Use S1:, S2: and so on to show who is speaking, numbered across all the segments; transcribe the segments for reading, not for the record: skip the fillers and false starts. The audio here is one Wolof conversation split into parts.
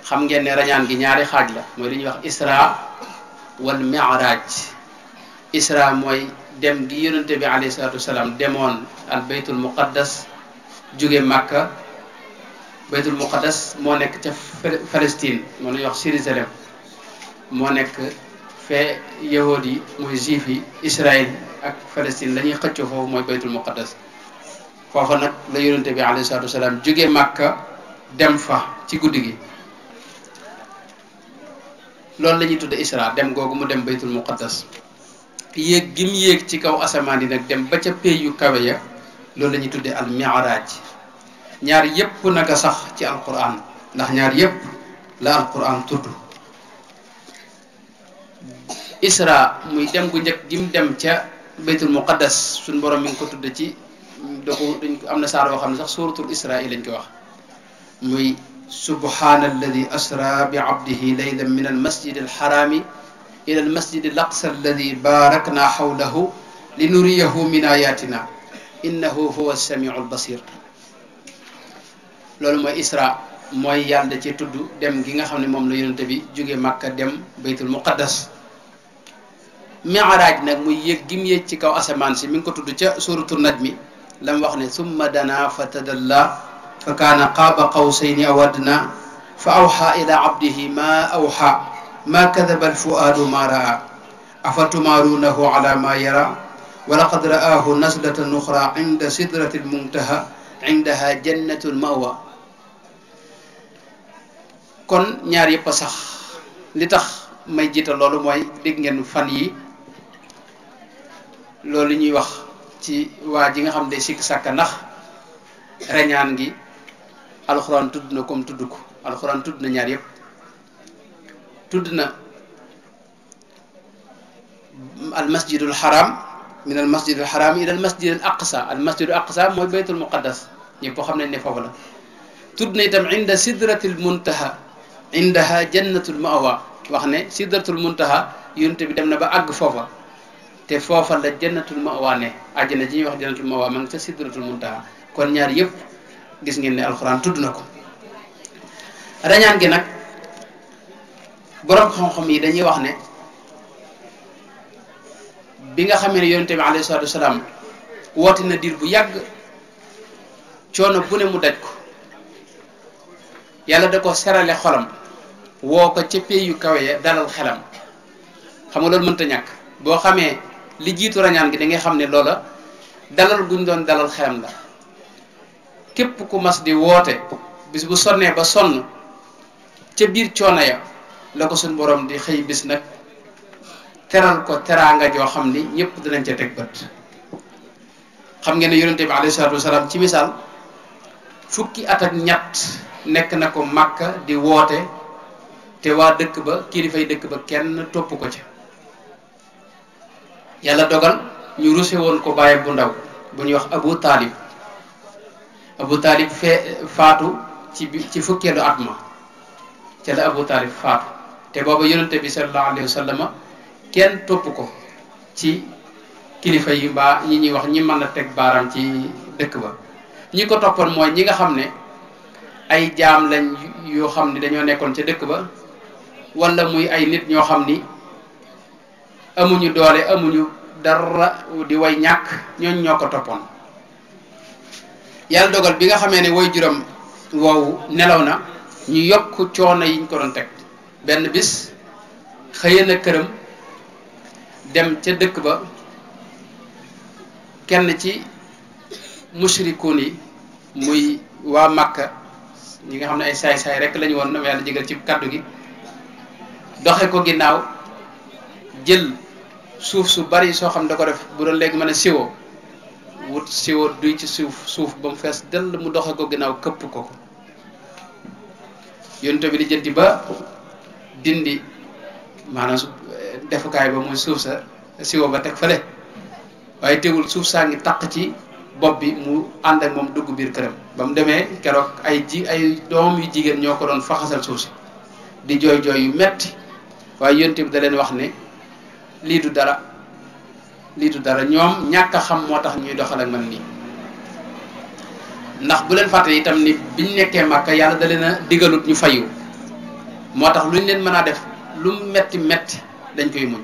S1: xam ngeen ne rañaan gi ñaari xaaj la mooy li ñuy wax isra wal mi'raj. isra mooy dem gi yonente bi alayhi salatu wasalaam demoon al baytul muqaddas jóge Makka. baytul muqaddas moo nekk ca Palestine moo la ñuy wax Jérusalem moo nekk fee yahood yi mooy juif yi Israël ak Palestine la ñuy xëccoo foofu mooy baytul muqaddas. foofa nag la yonente bi alayhi salatu wasalaam jóge Makka dem fa ci guddi gi loolu la ñuy tudde isra dem googu mu dem baytul muqaddas. yéeg gi mu yéeg ci kaw asamaan yi nag dem ba ca pays yu kawe ya loolu la ñuy tudde al mi'raj. ñaar yépp naka sax ci alquran ndax ñaar yépp la alquran tudd. isra muy dem gu njëkk gi mu dem ca baytul muqaddas suñ borom mi ngi ko tudd ci dañ ko am na saar boo xam ne sax suratul isra lañ ko wax muy subhana alladi asra bi abdihi laylan min al masjid al harami ila al masjid al aqsa alladi barakna hawlahu linuriyahu min ayatina innahu huwa as-sami'u al basir. loolu mooy isra mooy yàlla da ci tudd dem gi nga xam ne moom la yonente bi jóge Makka dem baytul muqaddas. mi'raj nag muy yéeg gi mu yéeg ci kaw asamaan si mi ngi ko tudd ca suratul najmi la mu wax ne summa dana fa tadalla fa kaana qaaba qawsayni aw adna fa awxa ila abdihi ma awxa ma kadaba alfuaadu ma raa afa tumaaruunahu ala ma yara wa laqad ra'aahu nazlatan uxra inda sidrati almuntaha indaha jannatul mawa. kon ñaar yëpp a sax li tax may jiital loolu mooy dégg ngeen fan yi loolu ñuy wax ci waa ji nga xam ne sikk sàkka ndax reñaan gi alxuraan tudd na comme tudd ko alxuraan tudd na ñaar yëpp. tudd na al masjidul haram min al masjidil haram ila al masjidil aqsa. al masjidul aqsa mooy baytul muqaddas ñëpp xam nañ ne foofu la. tudd na itam inda sidratil muntaha indaha jannatul mawa wax ne sidratul muntaha yonent bi dem na ba àgg foofa te foofa la jannatul mawa ne àjjana ji ñuy wax jannatul mawa ma ngi ca sidratul muntaha. kon ñaar yëpp gis ngeen ne alxuraan tudd na ko. rañaan gi nag borom xam-xam yi dañuy wax ne bi nga xamee ne yonente bi alayhi salatu wasalaam woote na diir bu yàgg coono bu ne mu daj ko yàlla da ko serale xolam woo ko ca pays yu kawe ya dalal xelam. xam nga loolu mënta ñàkk boo xamee li jiitu rañaan gi da ngay xam ne loola dalal guñ doon dalal xelam la. képp ku mas di woote bis bu sonnee ba sonn ca biir coono ya la ko suñ borom di xëy bis nag teral ko teraanga joo xam ni ñëpp dinañ ca teg bët. xam ngeen ne yonente bi alayhi salaatu wasalaam ci misaal fukki at ak ñett nekk na ko Makka di woote te waa dëkk ba kilifay dëkk ba kenn topp ko ca. yàlla dogal ñu ruse woon ko bàyyi bu ndaw bu ñuy wax Abu Talib faatu ci fukkeelu at ma ca la Abu Talib faatu te booba yonente bi sallallahu alayhi wa sallam kenn topp ko ci kilifa yi mbaa ñi ñuy wax ñi mën a teg baaraam ci dëkk ba. ñi ko toppoon mooy ñi nga xam ne ay jaam lañ yoo xam ni dañoo nekkoon ca dëkk ba wala muy ay nit ñoo xam ni amuñu doole amuñu dara di way ñàkk ñooñ ñoo ko toppoon. yàlla dogal bi nga xamee ne way juróom woowu nelaw na ñu yokk coono yiñ ko doon teg. benn bis xëye na këram dem ca dëkk ba kenn ci mushrikuun yi muy waa Makka ñi nga xam ne ay saay-saay rek lañu woon yàlla jégal ci kaddu gi doxe ko ginnaaw jël suuf su bari soo xam da ko def bu doon léegi mën a siwo wut siwo duy ci suuf ba mu fees dell mu doxe ko ginnaaw këpp ko yonent bi di jënti ba dindi maanaam defukaay ba muy suuf sa siwo ba teg fële waaye tegul suuf saa ngi taq ci bopp bi mu ànd ak moom dugg biir këram. ba mu demee keroog ay doom yu jigéen ñoo ko doon faxasal suuf si di jooy jooy yu metti waaye yonent bi da leen wax ne lii du dara ñoom ñàkk a xam moo tax ñuy doxal ak man nii. ndax bu leen fàtte itam ni biñ nekkee Makka yàlla da leen a digalut ñu fayu moo tax lu ñu leen mën a def lu metti metti dañ koy muñ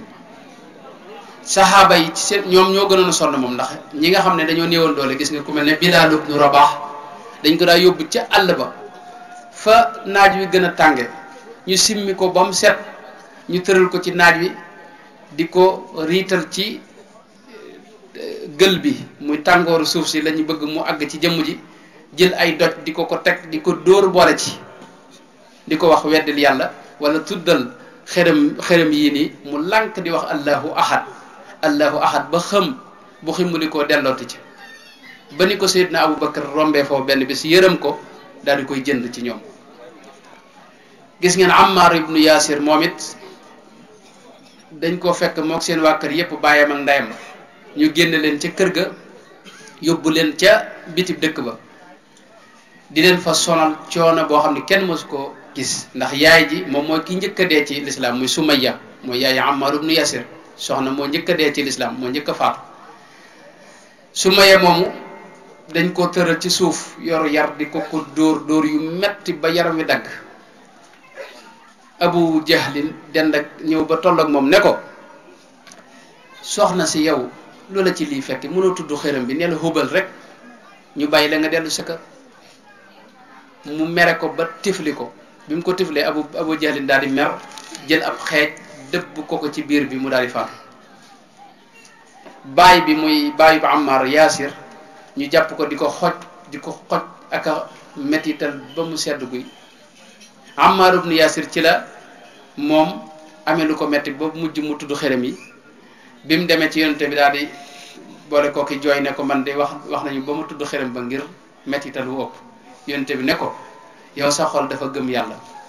S1: saxaaba yi ci seen ñoom ñoo gënoon a sonn moom ndax ñi nga xam ne dañoo néewoon doole gis nga ku mel ne Bilaal ibnu Rabaax dañ ko daa yóbbu ca àll ba fa naaj wi gën a tànge ñu simmi ko ba mu set ñu tëral ko ci naaj wi di ko riital ci gël bi muy tàngooru suuf si la ñu bëgg mu àgg ci jëmm ji jël ay doj di ko teg di ko dóor boole ci di ko wax weddil yàlla wala tuddal xërëm yii nii mu lànk di wax allahu ahad ba xëm bu ximmuli koo dellooti ci ba ni ko Seydina Abu Bakar rombee foofu benn bis yërëm ko daal di koy jënd ci ñoom gis ngeen Ammar ibnu Yaasir moom it dañ koo fekk mook seen waa kër yépp bàyyam ak ndeyam ñu génn leen ca kër ga yóbbu leen ca bitib dëkk ba di leen fa sonal coono boo xam ne kenn mësu koo gis ndax yaay ji moom mooy ki njëkk a dee ci lislaam muy Sumayya mooy yaay Ammar ibnu Yaasir soxna moo njëkk a dee ci lislaam moo njëkk a faatu Sumayya moomu dañ ko tëral ci suuf yoru yar di ko dóor yu metti ba yaram wi dagg Abu Jahlin dend ak ñëw ba toll ak moom ne ko soxna si yow loola ci lii fekk mënoo tudd xërëm bi ne la Hubal rek ñu bàyyi la nga dellu sa kër mu mere ko ba tifli ko bi mu ko tiflee Abu Jahlin daal di mer jël ab xeej dëbb ko ci biir bi mu daal di faatu baay bi muy baayu ba Ammar Yaasir ñu jàpp ko di ko xoj ak a mettital ba mu sedd guy Ammar ibn Yaasir ci la moom amee lu ko metti ba mujj mu tudd xërëm yi bi mu demee ci yonente bi daal di boole kooki jooy ne ko man de wax nañu ba mu tudd xërëm ba ngir mettital wu ëpp yonente bi ne ko yow sa xol dafa gëm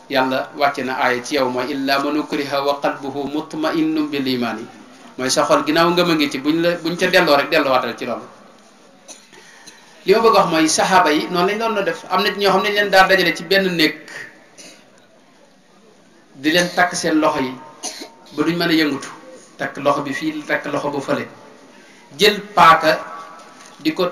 S1: yàlla wàcce na aaya ci yow mooy illa man ukriha wa qalbuhu mutma'innun bil iman yi mooy sa xol ginnaaw ngëm a ngi ci buñ ca delloo rek delloowatal ci loolu li ma bëgg wax mooy saxaaba yi noonu lañ doon def am na ñoo xam ne leen daa dajale ci benn néeg di leen takk seen loxo yi ba duñ mën a yëngutu takk loxo bi fii takk loxo ba fële jël paaka di ko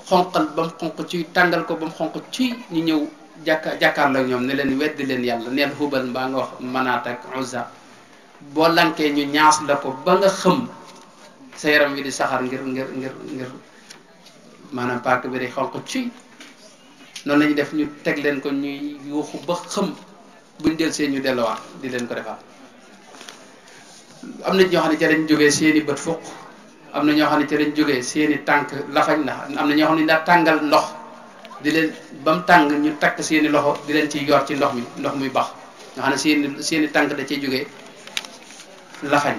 S1: xonqal ba mu xonq ci tàngal ko ba mu xonq ci ñu ñëw jàkkaarloo ak ñoom ne leen weddi leen yàlla neel Hubal mbaa nga wax Manaat ak Uzza boo lankee ñu ñaas la ko ba nga xëm sa yaram wi di saxar ngir maanaam paaka bi day xonq ci noonu la ñu def ñu teg leen ko ñuy yuuxu ba xëm buñ del see ñu delluwaat di leen ko defaat am na ñoo xam ne ca lañ jógee seeni bët fukk am na ñoo xam ne ca lañ jógee seeni tànk lafañ ndax am na ñoo xam ne daa tàngal ndox di leen ba mu tàng ñu takk seeni loxo di leen ciy yor ci ndox muy bax nga xam ne seeni tànk da cay jógee lafañ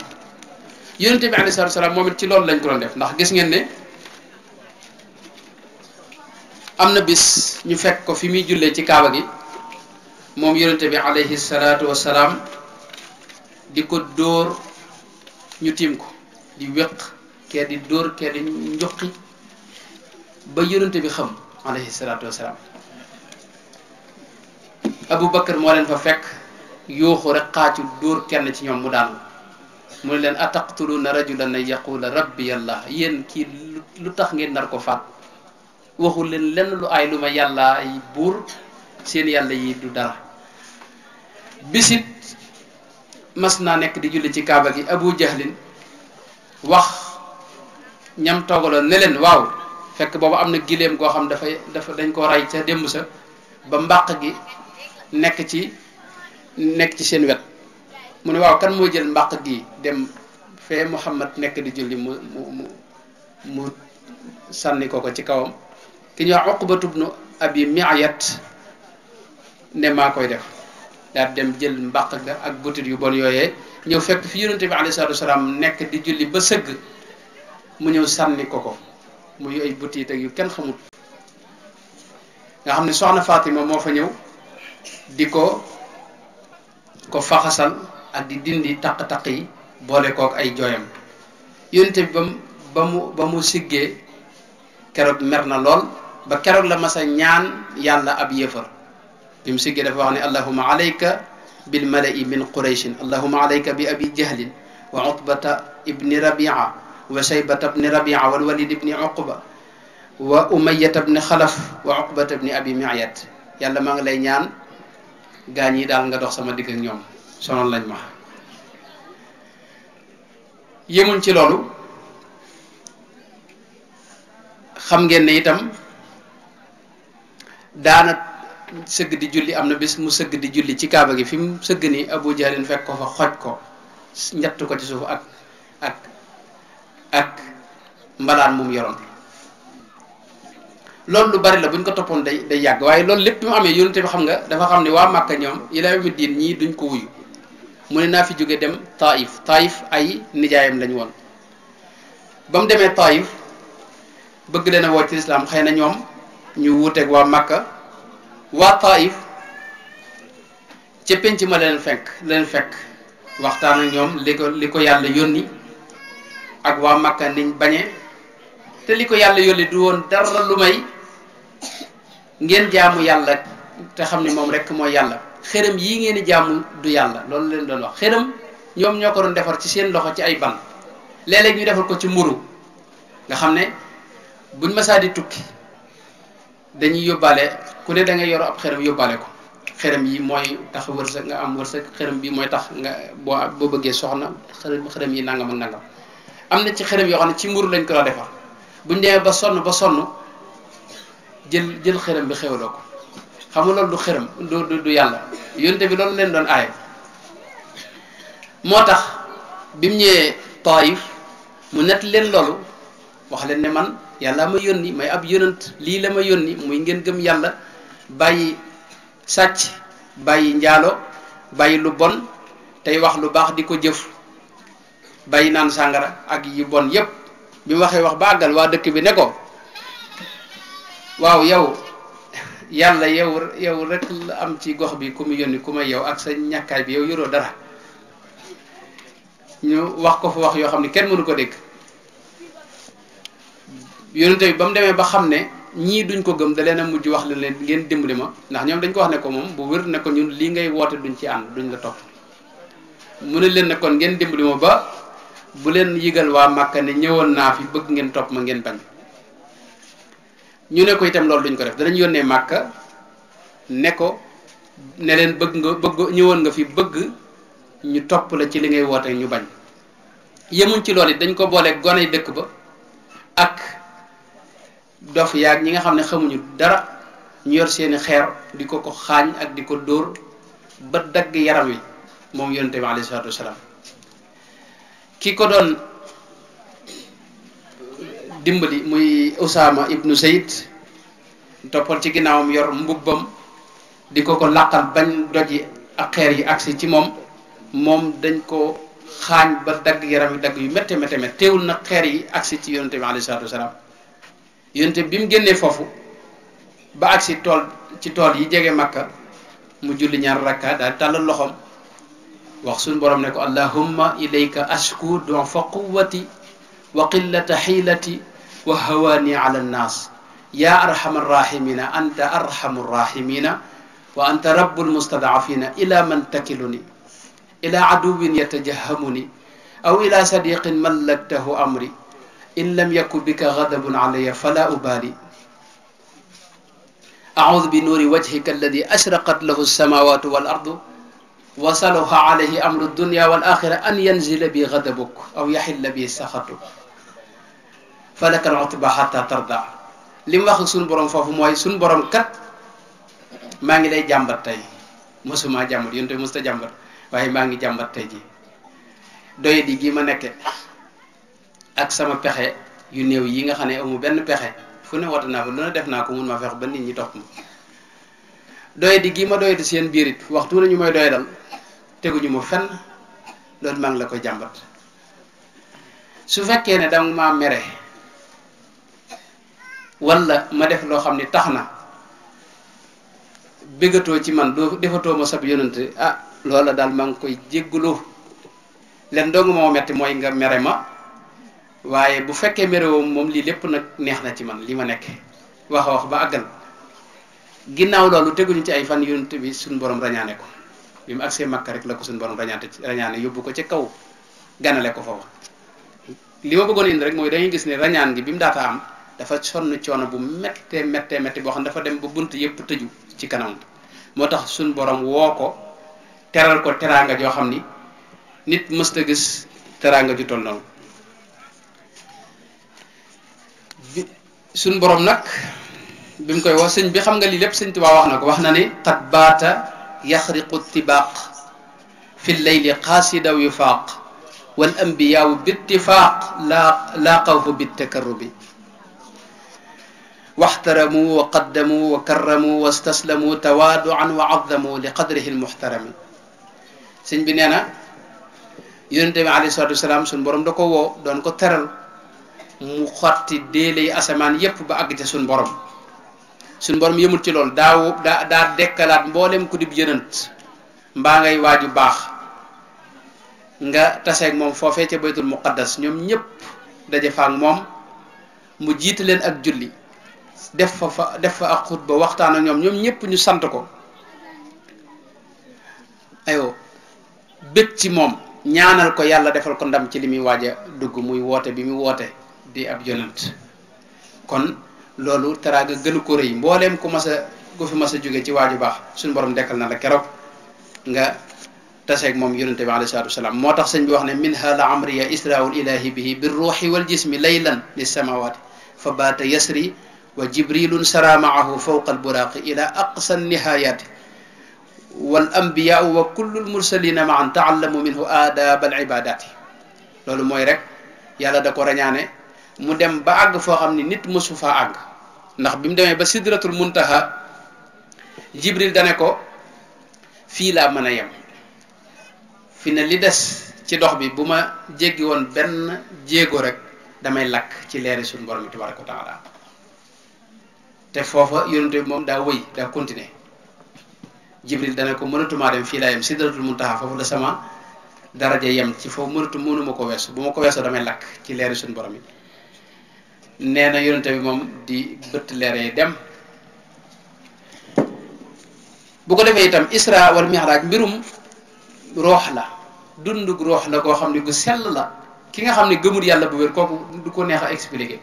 S1: yonente bi alayhi salaatu salaam moom it ci loolu lañ ko doon def ndax gis ngeen ne am na bis ñu fekk ko fi muy jullee ci kaaba gi moom yonente bi alayhi salaatu wasalaam di ko dóor ñu tiim ko di wéq kee di dóor kee di njuqi ba yonente bi xam alayhi salaatu wasalaam Abu Bakar moo leen fa fekk yuuxu rek xaacu dóor kenn ci ñoom mu daanu mu ne leen ataqtuluuna rajulan an yaqula rabbi yàlla yéen kii lu tax ngeen nar ko faat waxul leen lenn lu ay lu ma yàlla ay buur seen yàlla yi du dara bisit mas naa nekk di julli ci kaaba gi Abu Jahlin wax ñam toogaloon ne leen waaw fekk boobu am na giléem goo xam dafa dañ ko rey ca démb sa ba mbàq gi nekk ci seen wet mu ne waaw kan moo jël mbàq gi dem fee Muhammad nekk di julli mu sànni ko ci kawam ki ñuy wax Uqbatu bnu Abi Mu'ayt ne maa koy def daal dem jël mbàq ga ak butit yu bon yooyee ñëw fekk fi yonente bi alayhi salaatu wasalaam nekk di julli ba sëgg mu ñëw sànni ko muy ay butit ak yu kenn xamut nga xam ne soxna Fatima moo fa ñëw di ko faxasal ak di dindi taq-taq yi boole kook ay jooyam yonente bi ba mu siggee keroog mer na lool ba keroog la masa ñaan yàlla ab yéefar bi mu siggee dafa wax ne allahuma alayka bil mala'i min qurayshin allahuma alayka bi abi jahlin wa utbata ibni rabia wa shaybata ibni rabia wal walid ibni uqba wa umayyata ibni xalaf wa uqbata ibni abi mu'ayt yàlla maa ngi lay ñaan gaañ yi daal nga dox sama digg ak ñoom sonal lañ ma. yemuñ ci loolu xam ngeen ne itam daana sëgg di julli am na bés mu sëgg di julli ci kaaba gi fi mu sëgg ni Abu Jahlin fekk ko fa xoj ko ñett ko ci suuf ak mbalaan mum yoroon. loolu lu bari la buñ ko toppoon day yàgg waaye loolu lépp bi mu amee yonent bi xam nga dafa xam ne waa Màkka ñoom ila yawmi diin ñii duñ ko wuyu mu ne naa fi jóge dem Taif ay nijaayam lañ woon. ba mu demee Taif bëgg leen a woo ci lislaam xëy na ñoom ñu wuuteeg waa Màkka waa Taif ca penc ma leen fekk waxtaan ak ñoom li ko yàlla yónni ak waa Màkka niñ bañee te li ko yàlla yónni du woon dara lu may ngeen jaamu yàlla te xam ne moom rek mooy yàlla. xërëm yii ngeen di jaamu du yàlla loolu leen doon wax. xërëm ñoom ñoo ko doon defar ci seen loxo ci ay ban léeg-léeg ñu defar ko ci mburu nga xam ne buñ masaa di tukki dañuy yóbbaale ku ne da ngay yor ab xërëm yóbbaale ko. xërëm yi mooy tax wërsëg nga am wërsëg, xërëm bi mooy tax nga boo bëggee soxna, xërëm yi nangam ak nangam. am na ci xërëm yoo xam ne ci mburu lañ ko la defar buñ demee ba sonn jël xërëm bi xewloo ko. xam nga loolu du xërëm du yàlla yonte bi loolu leen doon aaye. moo tax bi mu ñëwee Taif mu nett leen loolu wax leen ne man yàlla ma yónni may ab yonant lii la ma yónni muy ngeen gëm yàlla bàyyi sàcc bàyyi njaalo bàyyi lu bon tey wax lu baax di ko jëf bàyyi naan sàngara ak yu bon yépp. bi mu waxee wax ba àggal waa dëkk bi ne ko waaw yow yàlla yow rek la am ci gox bi ku mu yónni ku may yow ak sa ñàkkaay bi yow yoroo dara. ñu wax ko fa wax yoo xam ne kenn mënu ko dégg. yonente bi ba mu demee ba xam ne ñii duñ ko gëm da leen a mujj wax leen ngeen dimbali ma ndax ñoom dañ ko wax ne ko moom bu wér ne ko ñun lii ngay woote duñ ci ànd duñ la topp. mu ne leen ne kon ngeen dimbali ma ba bu leen yëgal waa Màkka ne ñëwoon naa fi bëgg ngeen topp ma ngeen bañ. ñu ne ko itam loolu duñ ko def danañ yónnee Màkka ne ko ne leen ñëwoon nga fi bëgg ñu topp la ci li ngay woote ñu bañ. yemuñ ci loolu it dañ ko boole goney dëkk ba ak dof yaag ñi nga xam ne xamuñu dara ñu yor seeni xeer di ko xaañ ak di ko dóor ba dagg yaram wi moom yonente bi alayhi salaatu wasalaam. ki ko doon dimbali muy Usaama ibnu Zayd toppal ci ginnaawam yor mbubbam di ko làqal bañ doji ak xeer yi agsi ci moom dañ ko xaañ ba dagg yaram yi dagg yu métte teewul nag xeer yi agsi ci yonente bi alayhi salaatu wasalaam. yonente bi mu génnee foofu ba agsi ci tool yi jege Makka mu julli ñaar rakka daal tàllal loxoom wax suñu borom ne ko allahumma ilayka ashku du'fa quwwati wa qillata xiilati wa hawaani ala nnaas ya arhamar rahimina anta arhamur rahimina wa anta rabbul mustad'afina ila man takiluni ila aduwin yatajahamuni aw ila sadiqin mallaktahu amri in lam yakun bika ghadabun alayya fala ubali a'udhu bi nuri wajhika alladhi ashraqat lahu as-samawati wal ardu wa salaha alayhi amru dunya wal akhirah an yanzila bi ghadabuk aw yahilla bi sakhatuk falaka al-utba hatta tarda. li mu wax suñu borom foofu mooy suñu borom kat maa ngi lay jàmbat tey mosuma jàmbat yéen tey mosuta jàmbat waaye maa ngi jàmbat tey ji doye di gi ma nekke ak sama pexe yu néew yi nga xam ne amu benn pexe fu ne wata naa fa lu ne def naa ko mun ma fex ba nit ñi topp ma doye di gi ma doye di seen biir it waxtu nañu may doye dal teguñu ma fenn loolu maa ngi la koy jàmbat. su fekkee ne danga maa mere wala ma def loo xam ne tax na bëggatoo ci man doo defatoo ma sab yonante loola daal maa ngi koy jéggulu leen dong moo metti mooy nga mere ma waaye bu fekkee merewoo moom lii lépp nag neex na ci man li ma nekk wax ba àggal. ginnaaw loolu teguñu ci ay fan yonante bi suñu borom rañaane ko bi mu agsee Makka rek la ko suñu borom rañaane yóbbu ko ci kaw ganale ko foofu. li ma bëggoon indi rek mooy dañuy gis ne rañaan gi bi mu daata am dafa sonn coono bu méttee boo xam ne dafa dem ba bunt yëpp tëju ci kanam moo tax suñ borom woo ko teral ko teraanga joo xam ni nit mësta gis teraanga ju toll noonu suñ borom nag bi mu koy wax sëñ bi xam nga lii lépp sëñ Tuubaa wax na ko wax na ni qad baata yaxriqu tibaaq fi leyli qaasidaw yufaaq wal anbiyaau bittifaaq laaqawhu bittakarrubi waxtaramu wa qaddamu wa karramu wa staslamu tawaaduan wa azzamu li qadrihi almuxtarami sëñ bi nee na yonente bi alayhi salaatu wasalaam suñ borom da ko woo doon ko teral mu xotti déeley asamaan yépp ba àgg ca suñ borom yëmul ci loolu daa dekkalaat mboolem ku dib yonent mbaa ngay waaju baax nga taseeg moom foofee ca baytul muqaddas ñoom ñëpp daje fa ak moom mu jiite leen ak julli def fa ak xutba waxtaan ak ñoom ñëpp ñu sant ko aywa bég ci moom ñaanal ko yàlla defal ko ndam ci li muy waaj a dugg muy woote bi muy woote di ab yonent kon loolu teraanga gënu ko rëy mbooleem ku fi mas a jóge ci waaju baax suñu borom dekkal na la keroog nga taseeg moom yonente bi alayhi salaatu wasalaam moo tax sëñ bi wax ne minha la amriya israul ilahi bihi bir ruuxi wal jismi laylan lis samawati fa baata yasri wa jibrilun sara maahu fawqa alburaaqi ila aqsa nihayati wal anbiyaau wa kullu lmursalina maan taallamu minhu aadab al ibadati loolu mooy rek yàlla da ko rañaane mu dem ba àgg foo xam ni nit mësu faa àgg ndax bi mu demee ba sidratul muntaha jibril dane ko fii laa mën a yem fi ne li des ci dox bi bu ma jéggi woon benn jéego rek damay lakk ci leeri suñu borom bi tabaraka wa taala te foofa yonente bi moom daa wëy daa continuer jibril dane ko mënatumaa dem fii laa yem sidratul muntaha foofu la sama daraja yem ci foofu mënuma ko weesu bu ma ko weesoo damay lakk ci leeri suñu borom yi nee na yonente bi moom di bëtt leere dem bu ko defee itam isra wal mi'raj mbirum roox la dundug roox la koo xam ne gu sell la ki nga xam ne gëmul yàlla bu wér kooku du ko neex a expliquer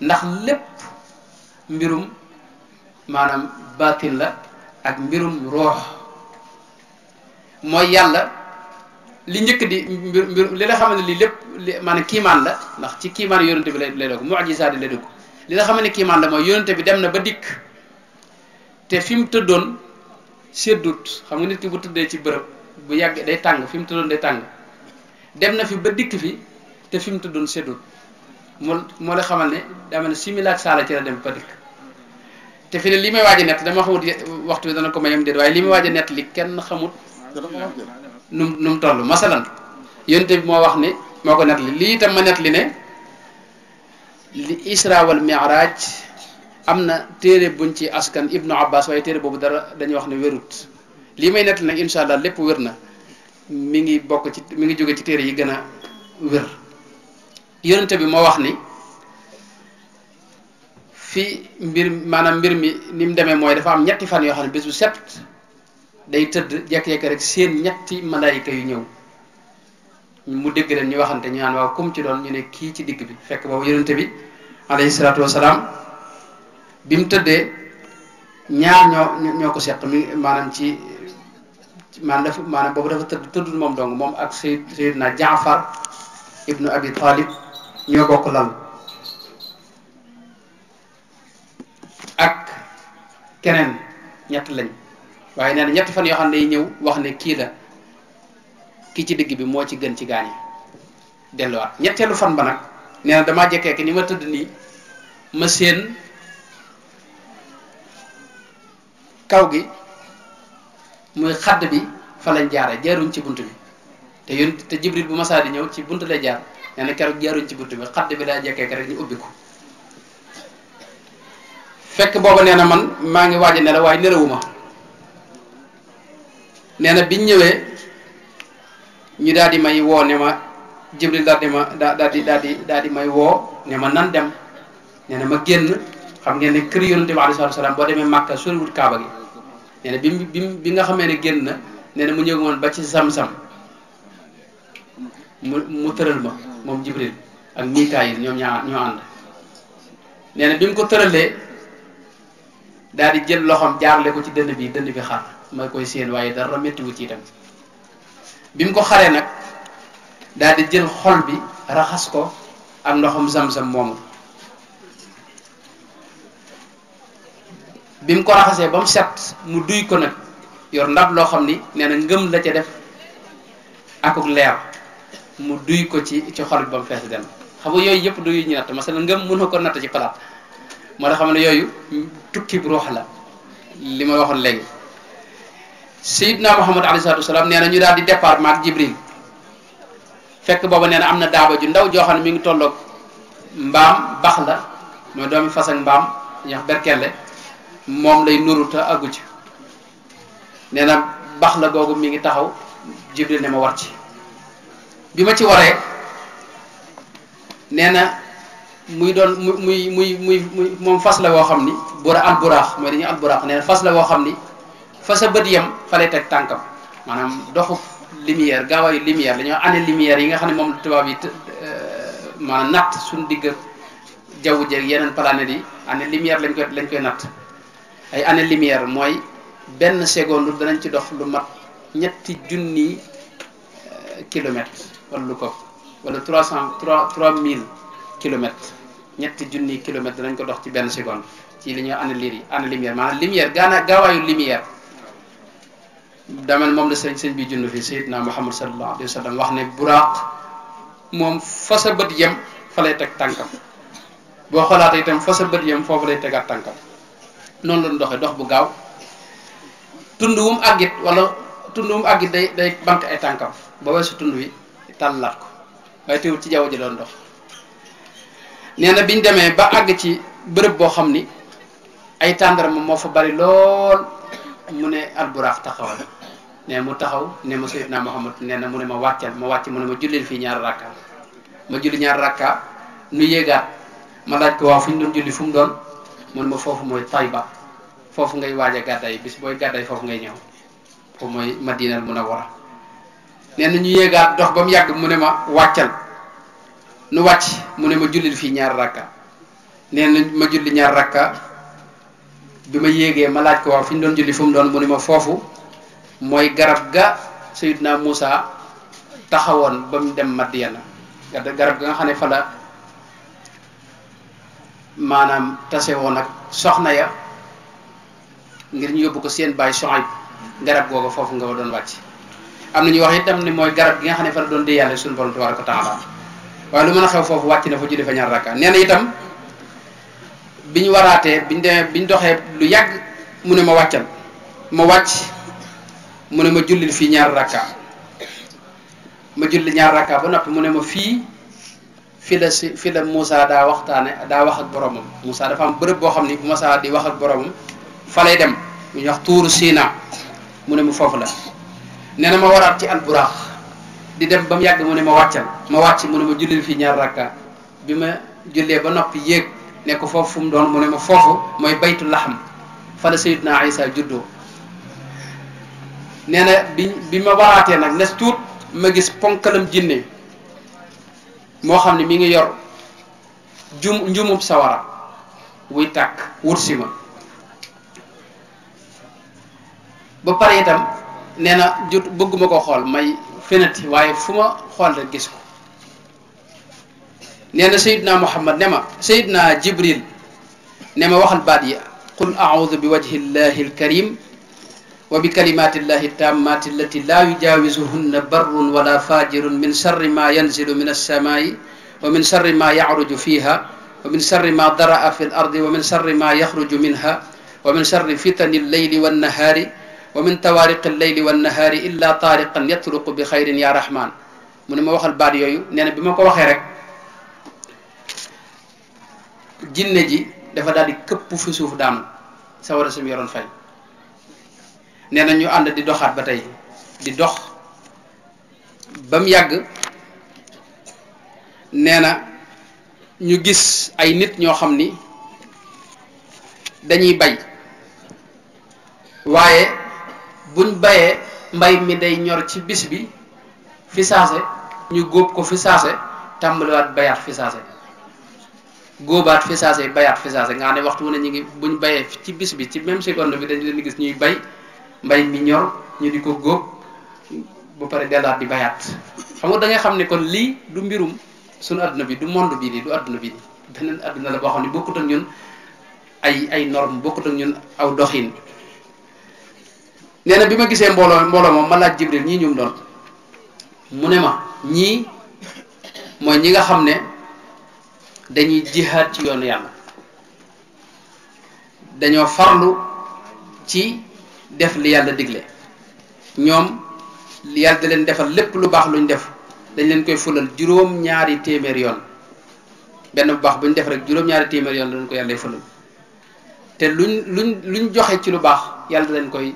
S1: ndax lépp mbirum maanaam baatin la ak mbirum roox mooy yàlla li njëkk di mbir li nga xam ne lii lépp maanaam kiimaan la ndax ci kiimaan yonente bi lay dugg mu'jizaat lay dugg li nga xam ne kiimaan la mooy yonente bi dem na ba dikk te fi mu tëddoon seddut xam nga nit ki bu tëddee ci bërëb bu yàgg day tàng fi mu tëddoon day tàng dem na fi ba dikk fi te fi mu tëddoon seddut moo la xamal ne dama ne similaak saala ci la dem ba dikk te fi ne li may waaj a nett dama xamut waxtu bi dana ko mayam déet waaye li may waaj a nett li kenn xamut nu mu toll masalan yonte bi moo wax ni moo ko nett li lii itam ma nett li ne li isra wal mi'raj am na téere buñ ci askan ibnu abbas waaye téere boobu dara dañuy wax ne wérut lii may nett li nag insha allah lépp wér na mi ngi bokk ci mi ngi jóge ci téere yi gën a wér yonente bi moo wax ni fi mbir mi ni mu demee mooy dafa am ñetti fan yoo xam ne bés bu set day tëdd jekk-jekk rek seen ñetti malaayika yu ñëw mu dégg leen ñu waxante ñu naan waaw kum ci doon ñu ne kii ci digg bi fekk boobu yonente bi alayhi salaatu wasalaam bi mu tëddee ñaar ñoo ko seq mi maanaam ci maanaam boobu dafa tëddul moom dong moom ak Seydina Jaafar ibnu Abi Talib ñoo bokk lal ak keneen ñett lañ waaye nee na ñetti fan yoo xam ne day ñëw wax ne kii la kii ci digg bi moo ci gën ci gaañi delluwaat ñetteelu fan ba nag nee na damaa jekkee ki ni ma tëdd nii ma seen kaw gi muy xadd bi fa lañ jaare jaaruñ ci bunt bi te Jibril bu masaa di ñëw ci bunt lay jaar nee na keroog jaaruñ ci bunt bi xadd bi daa jekkee rek ñu ubbi ko fekk booba nee na man maa ngi waaj a nelaw waaye nelawuma nee na biñ ñëwee ñu daal di may woo ne ma Jibril daal di may woo ne ma nan dem nee na ma génn xam ngeen ne kër yonente bi alayhi salaam boo demee Màkka soriwut Kaaba gi nee na bi nga xamee ne génn na nee na mu ñëw woon ba ci Samsam mu tëral ma moom Jibril ak Mikaayil ñoom ñoo ànd nee na bi mu ko tëralee daal di jël loxoom jaarle ko ci dënn bi xar ma koy séen waaye dara méttiwu ci itam bi mu ko xaree nag daal di jël xol bi raxas ko ak ndoxum zam-zam moomu bi mu ko raxasee ba mu set mu duy ko nag yor ndab loo xam ni nee na ngëm la ca def akuk leer mu duy ko ci xol bi ba mu fees dem xam nga yooyu yëpp du yu ñu natt masala ngëm mën na ko natt ci palaat moo tax xam ne yooyu tukki bu ruux la li ma waxoon léegi Seydina Muhammad alayhi salaatu wasalaam nee na ñu daal di départ maag Jibril fekk booba nee na am na daaba ju ndaw joo xam ne mi ngi tolloog mbaam bax la mooy doomi fas ak mbaam ñu wax berkelle moom lay nuru te àggu ci nee na bax la googu mi ngi taxaw Jibril ne ma war ci bi ma ci waree nee na muy doon muy moom fas la woo xam ni alburaax mooy dañuy alburaax nee na fas la woo xam ni fa sa bët yem fa lay teg tànkam maanaam doxu lumière gaawaayu lumière dañoo année lumière yi nga xam ne moom tubaab yi maanaam natt suñu digg jaww jeeg yeneen planètes yi année lumière lañ koy natt ay année lumière mooy benn seconde danañ ci dox lu mat 3 kilomètres wala lu ko wala 3000 kilomètres 3 kilomètres danañ ko dox ci benn seconde ci li ñuy année lumière maanaam lumière gaawaayu lumière damal moom la sëñ bi junn fi Seydina Muhammad sallallahu alayhi wa sallam wax ne buraaq moom fa sa bët yem fa lay teg tànkam boo xoolaatee itam fa sa bët yem foofu lay tegaat tànkam noonu la doxee dox bu gaaw tund wu mu àggit day banque ay tànkam ba weesu tund wi tàllaat ko waaye teewul ci jaww ji doon dox nee na biñ demee ba àgg ci bërëb boo xam ni ay tàndarma moo fa bari lool mu ne alburaax taxawal ne mu taxaw ne ma Seydina Muhammad nee na mu ne ma wàccal ma wàcc mu ne ma jullil fii 2 rakka ma julli 2 rakka nu yéegaat ma laaj ko waaw fu ñu doon julli fu mu doon mu ne ma foofu mooy Tayba foofu ngay waaj a gàdday bis booy gàdday foofu ngay ñëw foofu mooy Madinal Munawwara nee na ñu yéegaat dox ba mu yàgg mu ne ma wàccal nu wàcc mu ne ma jullil fii 2 rakka nee na ma julli 2 rakka bi ma yéegee ma laaj ko waaw fi ñu doon julli fu mu doon mu ne ma foofu mooy garab ga Seydina Moussa taxawoon ba mu dem Madiana garab ga nga xam ne fa la maanaam tase woon ak soxna ya ngir ñu yóbbu ko seen baay Shuayb garab googu foofu nga doon wàcc am na ñu wax itam ni mooy garab gi nga xam ne fa la doon dee yàlla suñu borom tabaaraka wa taala waaye lu mën a xew foofu wàcc na fa julli fa 2 rakka nee na itam bi ñu waraatee biñ demee biñ doxee lu yàgg mu ne ma wàccal ma wàcc mu ne ma jullil fii 2 rakka ma julli 2 rakka ba noppi mu ne ma fii la Moussa daa wax ak boromam Moussa dafa am bërëb boo xam ni bu Moussa di wax ak boromam fa lay dem bu ñuy wax tuuru Sina mu ne ma foofu la nee na ma waraat ci alburaax di dem ba mu yàgg mu ne ma wàccal ma wàcc mu ne ma jullil fii 2 rakka bi ma jullee ba noppi yéeg ne ko foofu fu mu doon mu ne ma foofu mooy baytu laxam fa la Seydina Isa juddoo nee na bi ma waraatee nag nes tuut ma gis ponkalam jinne moo xam ne mi ngi yor njumub sawara wuy tàkk wut si ma ba pare itam nee na jot bëgguma ko xool may fenati waaye fu ma xool rek gis ko nee na Seydina Muhammad ne ma Seydina Jibril ne ma waxal baat yi qul a'udhu bi wajhi llahi alkarim wa bi kalimati llahi tammati allati la yujawizuhunna barrun wala fajirun min sharri ma yanzilu min as-samai wa min sharri ma ya'ruju fiha wa min sharri ma dara'a fi al-ardi wa min sharri ma yakhruju minha wa min sharri fitani al-layli wan-nahari wa min tawariqi al-layli wan-nahari illa tariqan yatruqu bi khayrin ya rahman mu ne ma waxal baat yooyu nee na bi ma ko waxee rek jinne ji dafa daal di këpp fi suuf daanu sawara sum yoroon fay nee na ñu ànd di doxaat ba tey di dox ba mu yàgg nee na ñu gis ay nit ñoo xam ni dañuy bay waaye buñ bayee mbay mi day ñor ci bis bi fi saase ñu góob ko fi saase tàmbaliwaat bayaat fi saase góobaat fi saase bayaat fi saase nga xam ne waxtu wu ne ñu ngi buñ bayee ci bis bi ci même seconde bi dañ leen di gis ñuy bay mbay mi ñor ñu di ko góob ba pare dellaat di bayaat xam nga da ngay xam ne kon lii du mbirum suñu adduna bi du monde bii nii du adduna bi nii beneen adduna la boo xam ne bokkut ak ñun ay norme bokkut ak ñun aw doxin nee na bi ma gisee mbooloo moom ma laaj Jibril ñii ñum doon mu ne ma ñii mooy ñi nga xam ne dañuy jihaad ci yoonu yàlla dañoo farlu ci def li yàlla digle ñoom yàlla da leen defal lépp lu baax luñ def dañ leen koy fulal juróom-ñaari téeméer yoon benn bu baax buñ def rek juróom-ñaari téeméer yoon lañ ko yàlla fulal te luñ joxe ci lu baax yàlla da leen koy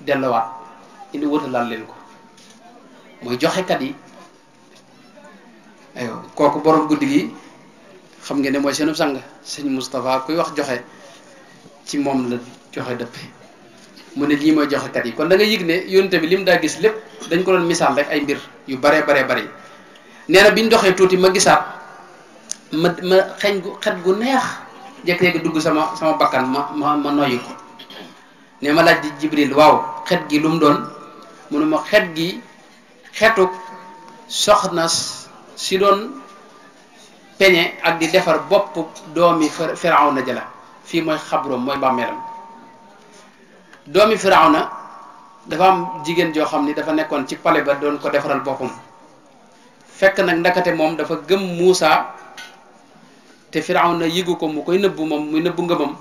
S1: dellowaat indi wutalaal leen ko mooy joxekat yi aywa kooku borom guddi gi xam ngeen ne mooy seenu sang sëñ Moustapha kuy wax joxe ci moom la joxe dëppe mu ne lii mooy joxekat yi kon da nga yëg ne yónte bi li mu daa gis lépp dañ ko doon misaal rek ay mbir yu baree bari nee na biñ doxee tuuti ma gisaat ma xeñ gu xet gu neex jékki-jékki dugg sama bakkan ma noyyi ko ne ma laaj di Jibril waaw xet gi lu mu doon mu ne ma xet gi xetuk soxna si doon peñe ak di defar bopp doomi Firawna jala fii mooy xabroom mooy bàmmeelam doomi Firawna dafa am jigéen joo xam ni dafa nekkoon ci pale ba doon ko defaral boppam fekk nag ndakate moom dafa gëm Muusa te Firawna yëgu ko mu koy nëbbu moom muy nëbbu ngëmam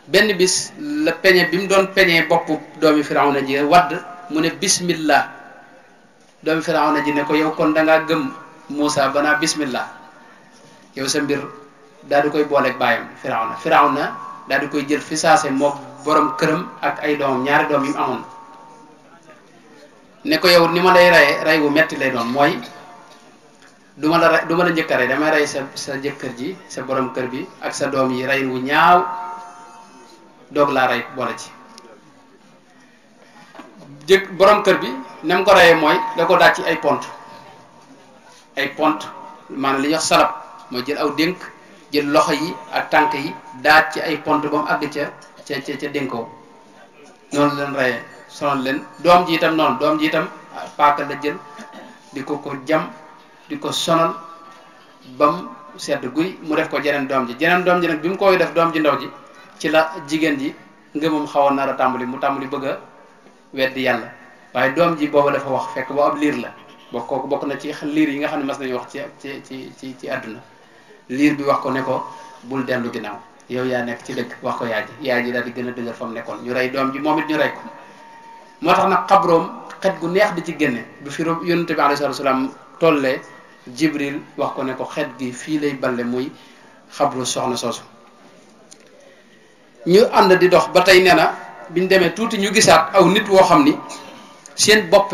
S1: benn bis la peñe bi mu doon peñee bopp doomi Firawna ji wadd mu ne bismillah doomi Firawna ji ne ko yow kon dangaa gëm Muusa banaa bismillah yow sa mbir daal di koy booleeg bàyyam Firawna daal di koy jël fi saase moo borom këram ak ay doomam ñaari doom yi mu amoon ne ko yow ni ma lay reye rey wu metti lay doon mooy du ma la njëkk a rey damay rey sa jëkkër ji sa borom kër bi ak sa doom yi rey wu ñaaw doog laa rey boole ci borom kër bi na mu ko reyee mooy da ko daaj ci ay pont maanaam li ñuy wax salab mooy jël aw dénk jël loxo yi ak tànk yi daaj ci ay pont ba mu àgg ca dénkoo noonu leen reyee sonal leen doom ji itam noonu doom ji itam paaka la jël di ko jam di ko sonal bam sedd guy mu def ko jeneen doom ji nag bi mu koy def doom ji ndaw ji ci la jigéen ji ngëmam xawoon nar a tàmbali mu tàmbali bëgg a weddi yàlla waaye doom ji booba dafa wax fekk boo ab liir la kooku bokk na ci liir yi nga xam ne mas nañu wax ci àdduna liir bi wax ko ne ko bul dellu ginnaaw yow yaa nekk ci dëgg wax ko yaay ji daal di gën a dëgër fa mu nekkoon ñu rey doom ji moom it ñu rey ko moo tax nag xabroom xet gu neex di ci génne bu fi yonente bi alayhi salaam tollee Jibril wax ko ne ko xet gi fii lay balle muy xabru soxna soosu ñu ànd di dox ba tey nee na biñ demee tuuti ñu gisaat aw nit woo xam ni seen bopp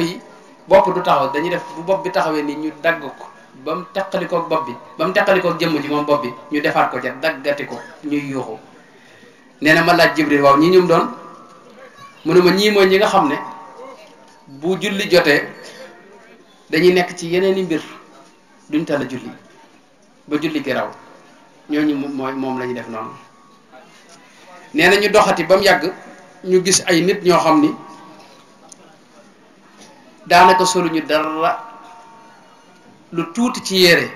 S1: du taxaw dañuy def bu bopp bi taxawee nii ñu dagg ko ba mu teqalikoog bopp bi ba mu teqalikoog jëmm ji moom bopp bi ñu defaat ko ca daggati ko ñuy yuuxu nee na ma laaj Jibril waaw ñii ñum doon mu ne ma ñii mooy ñi nga xam ne bu julli jotee dañuy nekk ci yeneen i mbir duñ tala julli ba julli gi raw ñooñu moom la ñuy def noonu nee na ñu doxati ba mu yàgg ñu gis ay nit ñoo xam ni daanaka soluñu dara lu tuuti ci yére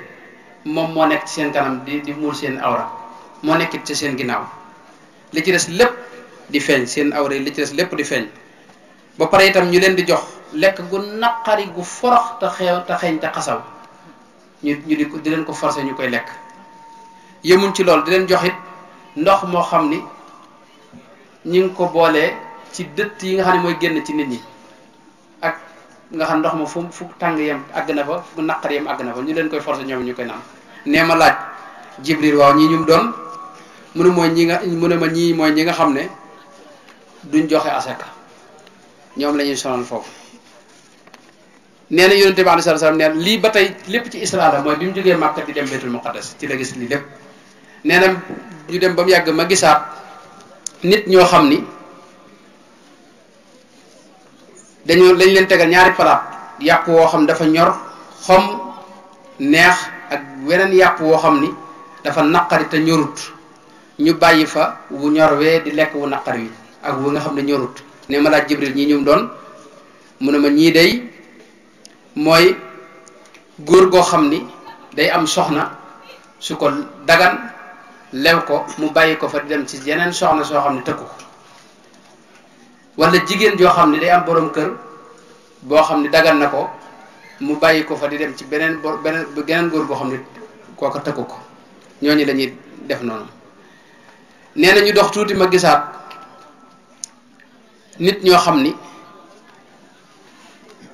S1: moom moo nekk ci seen kanam di muur seen awra moo nekkit ci seen ginnaaw li ci des lépp di feeñ seen awra li ci des lépp di feeñ ba pare itam ñu leen di jox lekk gu naqari gu forox te xeeñ te xasaw ñu di leen ko forcer ñu koy lekk yemuñ ci loolu di leen jox it ndox moo xam ni ñi ngi ko boolee ci dëtt yi nga xam ne mooy génn ci nit ñi ak nga xam ndox ma fu tàng yem àgg na fa fu naqar yem àgg na fa ñu leen koy forcer ñoom ñu koy naan nee ma laaj Jibril waaw ñii ñum doon mu ne ma ñii mooy ñi nga xam ne duñ joxe asaka ñoom la ñuy sonal foofu nee na yonente bi alayhi salaam nee na lii ba tey lépp ci Isra la mooy bi mu jógee Màkka di dem Baytul Muqaddas ci la gis lii lépp nee na ñu dem ba mu yàgg ma gisaat nit ñoo xam ni lañ leen tegal ñaari palaat yàpp woo xam dafa ñor xom neex ak weneen yàpp woo xam ni dafa naqari te ñorut ñu bàyyi fa wu ñor wee di lekk wu naqari wi ak wu nga xam ne ñorut ne ma laaj Jibril ñi ñum doon mu ne ma ñii day mooy góor goo xam ni day am soxna su ko dagan lew ko mu bàyyi ko fa di dem ci yeneen soxna soo xam ne tëkku ko wala jigéen joo xam ne day am borom kër boo xam ne dagan na ko mu bàyyi ko fa di dem ci geneen góor boo xam ne kooka tëkku ko ñooñu la ñuy def noonu. nee na ñu dox tuuti ma gisaat nit ñoo xam ni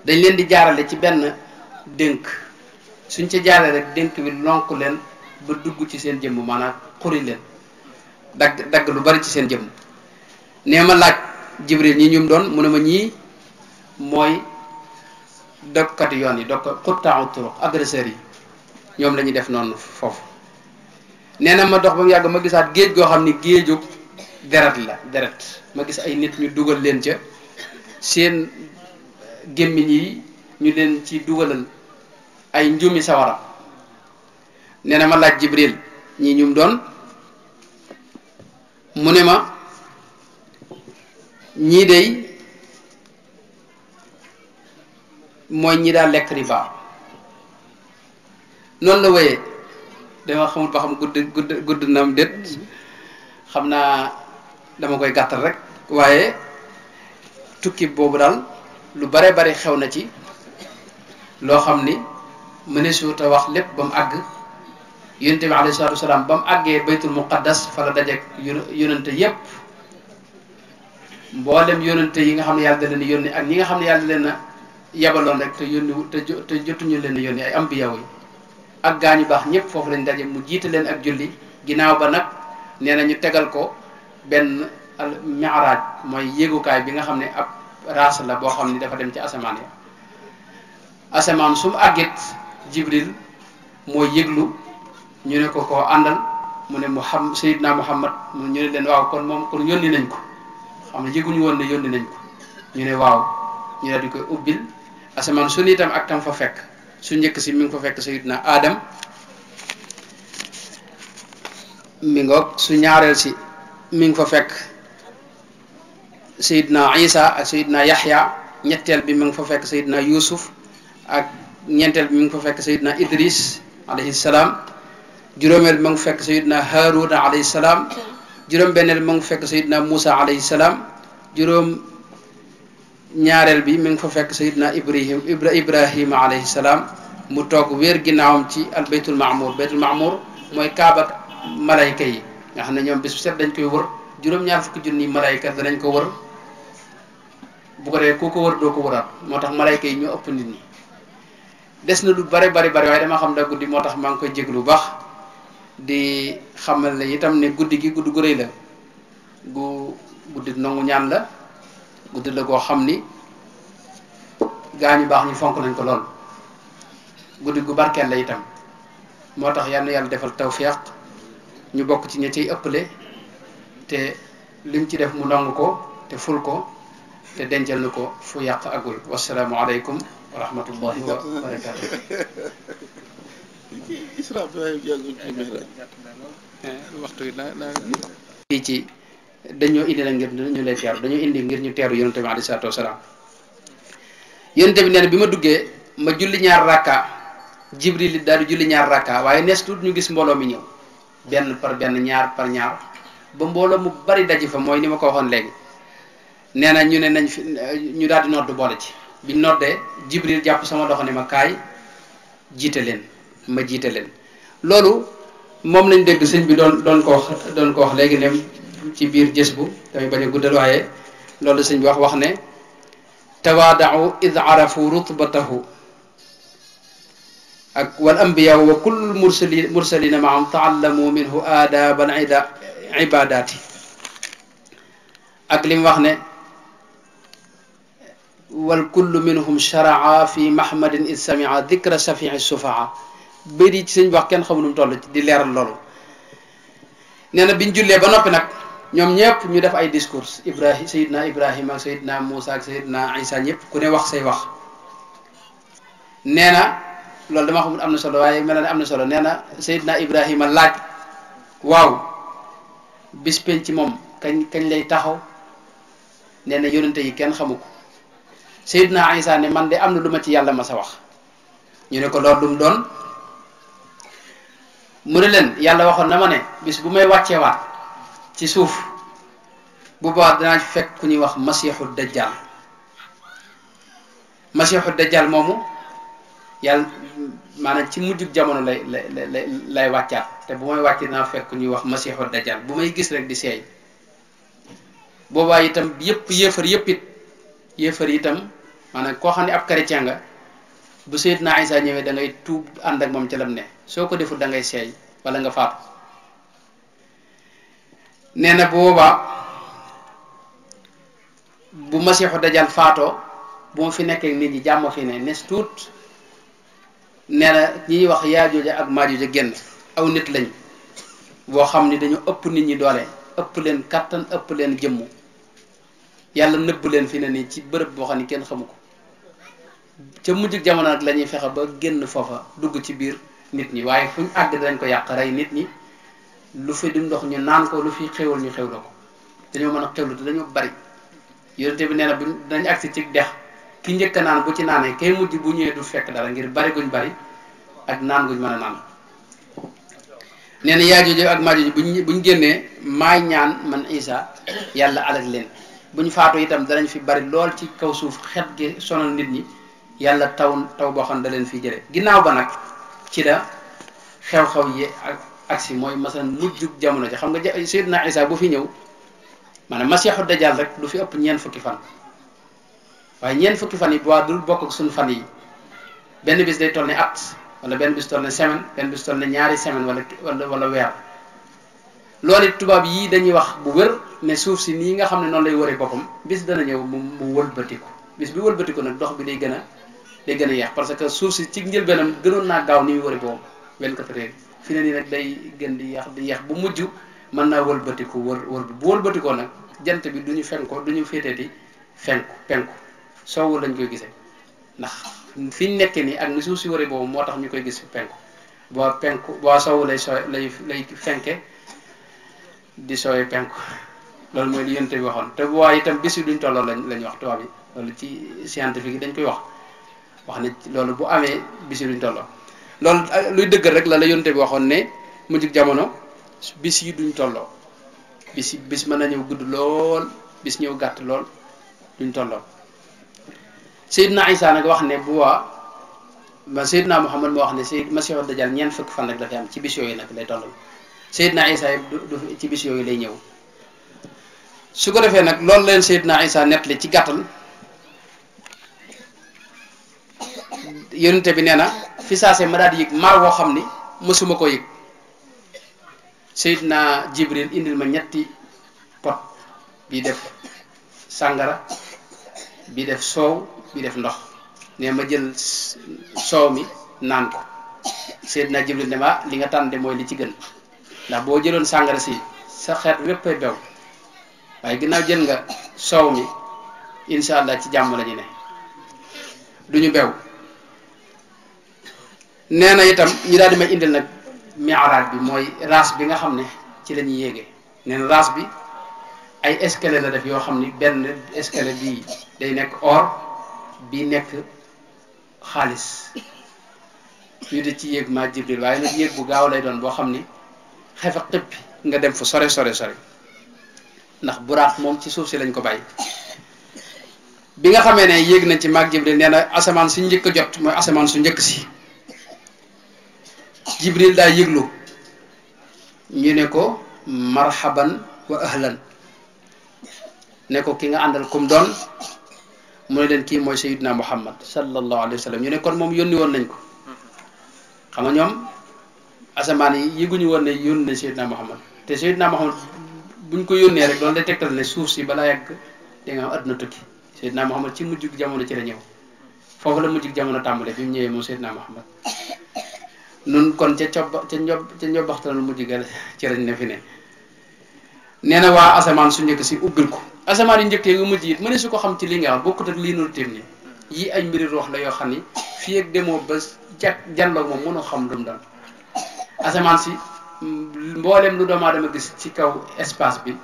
S1: dañ leen di jaarale ci benn dénk suñ ci jaarale rek dénk bi lonk leen ba dugg ci seen jëmm maanaam xuri leen dagg lu bari ci seen jëmm. nee ma laaj Jibril ñi ñum doon mu ne ma ñii mooy dokkati yoon yi dokk xuttaaw turuq agresseurs yi ñoom la ñuy def noonu foofu. nee na ma dox ba mu yàgg ma gisaat géej goo xam ni géejug deret la deret ma gis ay nit ñu dugal leen ca seen gémmiñ yi ñu leen ci dugalal ay njumi sawara. nee na ma laaj Jibril ñi ñum doon mu ne ma ñii dey mooy ñi daal lekk riba. noonu la wéyee dama xamul ba xam gudd na am déet xam naa dama koy gàttal rek waaye tukki boobu daal lu bare bari xew na ci loo xam ni mëneesut a wax lépp ba mu àgg. yonent bi alayhi salaatu wasalaam ba mu àggee baytul muqaddas fa la dajeek yonente yépp mboolem yonente yi nga xam ne yàlla da leen yónni ak ñi nga xam ne yàlla da leen a yabaloon rek te yónni te jotuñu leen yónni ay ambiya yi ak gaa ñu baax ñëpp foofu lañ daje mu jiite leen ak julli ginnaaw ba nag nee na ñu tegal ko benn mi'raaj mooy yéegukaay bi nga xam ne ab raas la boo xam ne dafa dem ci asamaan ya asamaan su mu àggit Jibril mooy yëglu ñu ne ko koo àndal mu ne Seydina Muhammad ñu ne leen waaw kon moom kon yónni nañ ko xam ne yëguñu woon ne yónni nañ ko ñu ne waaw ñu ne di koy ubbil asamaan su nitam ak tam fa fekk su njëkk si mi ngi fa fekk Seydina Adam mi ngoog su ñaareel si mi ngi fa fekk Seydina Isa ak Seydina Yaxya ñetteel bi mi ngi fa fekk Seydina Yusuf ak ñeenteel bi mi ngi fa fekk Seydina Idris alayhi salaam juróomeel bi ma ngi fekk Seydina Haaruna alayhi salaam juróom benneel bi ma ngi fekk Seydina Muusa alayhi salaam juróom ñaareel bi mi ngi fa fekk Seydina Ibrahima alayhi salaam mu toog wéer ginnaawam ci al baytul maamur mooy kaaba malayka yi nga xam ne ñoom bis bu set dañ koy wër juróom-ñaar fukki junni malayka danañ ko wër bu ko defee ku ko wër doo ko wëraat moo tax malayka yi ñoo ëpp nit ñi des na lu bari waaye dama xam da guddi moo tax maa ngi koy jéglu bu baax di xamal ne itam ne guddi gi guddi gu rëy la guddi nangu ñaan la guddi la goo xam ni gaa ñu baax ñu fonk nañ ko lool guddi gu barkeel la itam moo tax yal na yàlla defal tawfiq ñu bokk ci ña ciy ëppale te lim ci def mu nangu ko te ful ko te dencal na ko fu yàq agul wasalaamu aleykum wa rahmatullahi wa barakaatu. waxtu yi fii ci dañoo indi la ngir ñu lay teeru dañoo indi ngir ñu teeru yonente bi alayhi salaatu wasalaam yonente bi nee na bi ma duggee ma julli ñaar rakka Jibril daal di julli ñaar rakka waaye nees tuut ñu gis mbooloo mi ñëw benn par benn ñaar par ñaar ba mbooloo mu bari daji fa mooy ni ma ko waxoon léegi nee na ñu ne nañ fi ñu daal di nodd boole ci biñ noddee Jibril jàpp sama loxo ne ma kaay jiite leen ma jiite leen loolu moom lañ dégg sëñ bi doon ko wax léegi ne ci biir jës bu damay bañ a guddal waaye loolu sëñ bi wax ne tawaadau id arafu rutbatahu ak wal anbiya wa kullu mursalina maam taallamu minhu aadabal ibadati ak li mu wax ne wal kullu minhum sharaa fi mahmadin id samia dikra safii sufaa bay di ci sëñ bi wax kenn xamu nu mu toll di leeral loolu nee na biñ jullee ba noppi nag ñoom ñëpp ñu def ay discours Seydina Ibrahima ak Seydina Moussa ak Seydina Isa ñëpp ku ne wax say wax nee na loolu dama xamul am na solo waaye mel na ne am na solo nee na Seydina Ibrahima laaj waaw bis penc moom kañ lay taxaw nee na yonente yi kenn xamu ko Seydina Isa ne man de am na lu ma ci yàlla ma sa wax ñu ne ko loolu lu mu doon mu ne leen yàlla waxoon na ma ne bis bu may wàcceewaat ci suuf bu baax danaa fekk ku ñuy wax masiixu dajjal masiixu dajjal moomu yàlla maanaam ci mujjug jamono lay wàccaat te bu may wàcce dinaa fekk ku ñuy wax masiixu dajjal bu may gis rek di seey boobaa itam yéefar itam maanaam koo xam ne ab chrétien nga bu Seydina Isa ñëwee da ngay tuub ànd ak moom ca lam ne soo ko deful da ngay seey wala nga faatu nee na boobaa bu masiixu dajjal faatoo bu ma fi nekkee nit ñi jàmm fi ne nes tuut nee na ñi ñuy wax Yaajuuja ak Maajuuja génn aw nit lañ boo xam ni dañu ëpp nit ñi doole ëpp leen kattan ëpp leen jëmmu yàlla nëbb leen fi ne nii ci bërëb boo xam ne kenn xamu ko ca mujjug jamono nag la ñuy fexe ba génn foofa dugg ci biir nit ñi waaye fu ñu àgg dañ ko yàq rey nit ñi lu fi di ndox ñu naan ko lu fi xéwal ñu xewla ko dañoo mën a xewlu te dañoo bari yonente bi nee na bu dañ agsi ci dex ki njëkk a naan bu ci naanee kay mujj bu ñëwee du fekk dara ngir bari guñ bari ak naan guñ mën a naan nee na Yaajuuj ak Maajuuj buñ génnee maay ñaan man Isa yàlla alak leen buñ faatoo itam danañ fi bari lool ci kaw suuf xet gi sonal nit ñi yàlla taw boo xam ne da leen fi jële ginnaaw ba nag ci la xew-xew yi ak agsi mooy masalan mujjug jamono ji xam nga Seydina Isa bu fi ñëw maanaam masiixu dajjal rek du fi ëpp ñeent fukki fan waaye ñeent fukki fan yi bu waa dul bokk ak suñu fan yi benn bis day toll ne at wala benn bis toll ne semaine benn bis toll ne ñaari semaine wala weer loolu it tubaab yii dañuy wax bu wér ne suuf si nii nga xam ne noonu lay wëree boppam bis dana ñëw mu wëlbatiku bis bi wëlbatiku nag dox bi day gën a yeex parce que suuf si ci njëlbeenam gënoon naa gaaw ni muy wëri boobu 24 heures fi ne nii nag day gën di yeex bu mujj mën naa wëlbatiku wër bi bu wëlbatikoo nag jant bi duñu fenko duñu féeteeti penku soowu lañ koy gisee ndax fi ñu nekkee nii ak ni suuf si wëri boobu moo tax ñu koy gis penku boo soowu lay fenke di sooy penku loolu mooy li yonent bi waxoon te bu waaye itam bis yi duñ tolloo lañ wax tubaab yi loolu ci scientifique yi dañ koy wax ne loolu bu amee bis yi duñ tolloo loolu luy dëggal rek la yonent bi waxoon ne mujjug jamono bis yi duñ tolloo bis mën na ñëw gudd lool bis ñëw gàtt lool duñ tolloo Seydina Isa nag wax ne bu Seydina Muhammad moo wax ne Masiixu Dajjal ñeent fukki fan rek dafay am ci bis yooyu nag lay tolloo Seydina Isa du ci bis yooyu lay ñëw su ko defee nag loolu leen Seydina Isa nettali ci gàttal yonente bi nee na fi saase ma daal di yëg maar woo xam ni mësuma ko yëg Seydina Jibril indil ma ñetti pot bii def sàngara bii def soow bii def ndox ne ma jël soow mi naan ko Seydina Jibril ne ma li nga tànn de mooy li ci gën ndax boo jëloon sàngara si sa xeet wéppay bew waaye ginnaaw jël nga soow mi incha allah ci jàmm la ñu ne duñu bew nee na itam ñu daal di may indil nag mi'raaj bi mooy raas bi nga xam ne ci la ñuy yéegee nee na raas bi ay escalier la def yoo xam ni benn escalier bii day nekk or bii nekk xaalis ñu di ci yéeg ma Jibril waaye nag yéeg bu gaaw lay doon boo xam ni xefa xippi nga dem fu sore ndax buraax moom ci suuf si lañ ko bàyyi bi nga xamee ne yéeg nañ ci maag Jibril nee na asamaan su njëkk a jot mooy asamaan su njëkk si Jibril daa yëglu ñu ne ko marhaban wa ahlan ne ko ki nga àndal kum doon mu ne leen kii mooy Sayyidina Muhammad sallallahu alayhi wa sallam ñu ne kon moom yónni woon nañ ko xam nga ñoom asamaan yi yëguñu woon ne yónni nañ Sayyidina Muhammad te Sayyidina Muhammad buñ ko yónnee rek loolu day tegtal ne suuf si balaa yàgg da nga am àdduna tukki Sayyidina Muhammad ci mujjug jamono ci la ñëw foofu la mujjug jamono tàmbale bi mu ñëwee moom Sayyidina Muhammad nun kon ca njobbaxtanal mujj ga ci lañ ne fi ne nee na waa asamaan su njëkk si ubbil ko asamaan yu njëkk yi nga mujj it mëne su ko xam ci li nga wax bokkut ak lii nul téem ni yii ay mbiri wax la yoo xam ni fii ak demoo ba janloog moom mënoo xam lu mu doon asamaan si mboolem lu doomu aadama gis ci kaw espace bi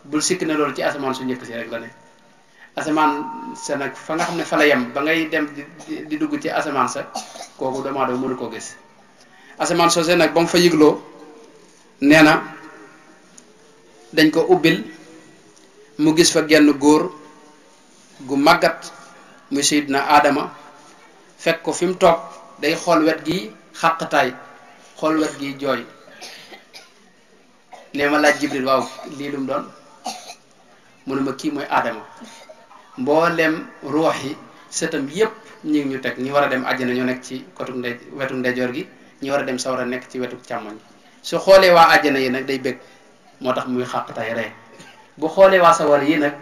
S1: bul sikk ne loolu ci asamaan su njëkk si rek la ne asamaan sa nag fa nga xam ne fa la yem ba ngay dem di dugg ci asamaan sa kooku doomu aadama mënu koo gis asamaan soosé nag ba mu fa yëgloo nee na dañ ko ubbil mu gis fa genn góor gu màggat muy Seydina Adama fekk ko fi mu toog day xool wet gi xàqtaay xool wet gi jooy nee ma laaj Jibril waaw lii lum doon mu ne ma kii mooy Adama mboolem ruux yi sëtam yépp ñi ñu teg ñi war a dem àjjana ñoo nekk ci wetu ndeyjoor gi ñi war a dem sawara nekk ci wetu càmmoñ su xoolee waa àjjana yi nag day bëgg moo tax muy xàqtaay ree bu xoolee waa sawara yi nag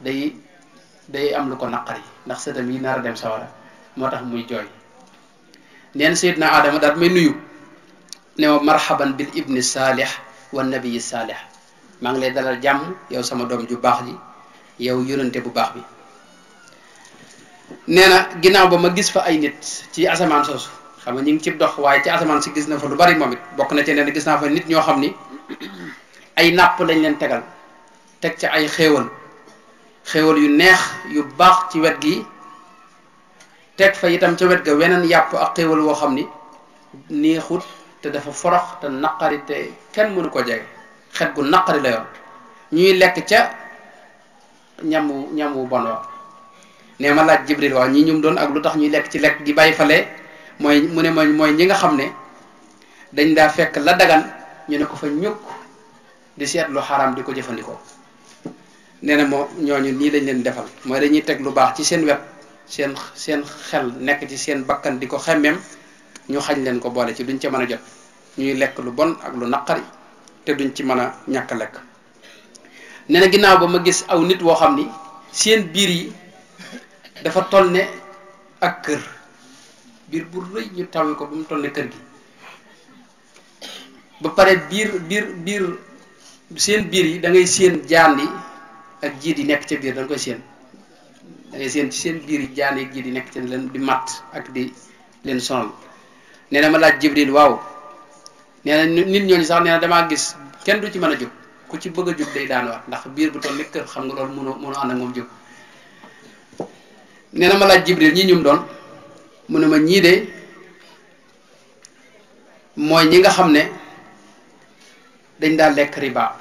S1: day am lu ko naqari ndax sëtam yi nar a dem sawara moo tax muy jooy neen Seydina Adama daal may nuyu ne ma marhaban bil ibni saalih wa nabiyi saalih maa ngi lay dalal jàmm yow sama doom ju baax ji yow yonante bu baax bi nee na ginnaaw ba ma gis fa ay nit ci asamaan soosu xam nga ñu ngi ci dox waaye ci asamaan si gis na fa lu bari moom it bokk na ci nee na gis naa fa nit ñoo xam ni ay nàpp lañ leen tegal teg ca ay xéewal yu neex yu baax ci wet gi teg fa itam ca wet ga weneen yàpp ak xéewal woo xam ni neexut te dafa forox te naqari te kenn mënu ko jege xet gu naqari la yor ñuy lekk ca ñam wu bon wa ne ma laaj Jibril waaw ñi ñum doon ak lu tax ñuy lekk ci lekk gi bàyyi fale mooy mu ne mooy ñi nga xam ne dañ daa fekk la dagan ñu ne ko fa ñukk di seet lu xaraam di ko jëfandikoo nee na moo ñooñu nii lañ leen defal mooy dañuy teg lu baax ci seen wet seen xel nekk ci seen bakkan di ko xemmeem ñu xañ leen ko boole ci duñ ca mën a jot ñuy lekk lu bon ak lu naqari te duñ ci mën a ñàkk lekk nee na ginnaaw ba ma gis aw nit woo xam ni seen biir yi dafa toll ne ak kër biir bu rëy ñu tawi ko ba mu toll ne kër gi ba pare biir seen biir yi da ngay séen jaan yi ak jiit yi nekk ca biir da nga koy séen da ngay séen ci seen biir yi jaan yi ak jiit yi nekk ca leen di matt ak di leen sonal nee na ma laaj Jibril waaw nee na nit ñooñu sax nee na damaa gis kenn du ci mën a jóg ku ci bëgg a jóg day daan waat ndax biir bu toll ne kër xam nga loolu mënoo ànd ak moom jóg nee na ma laaj Jibril ñii ñum doon mu ne ma ñii de mooy ñi nga xam ne dañ daal lekk riba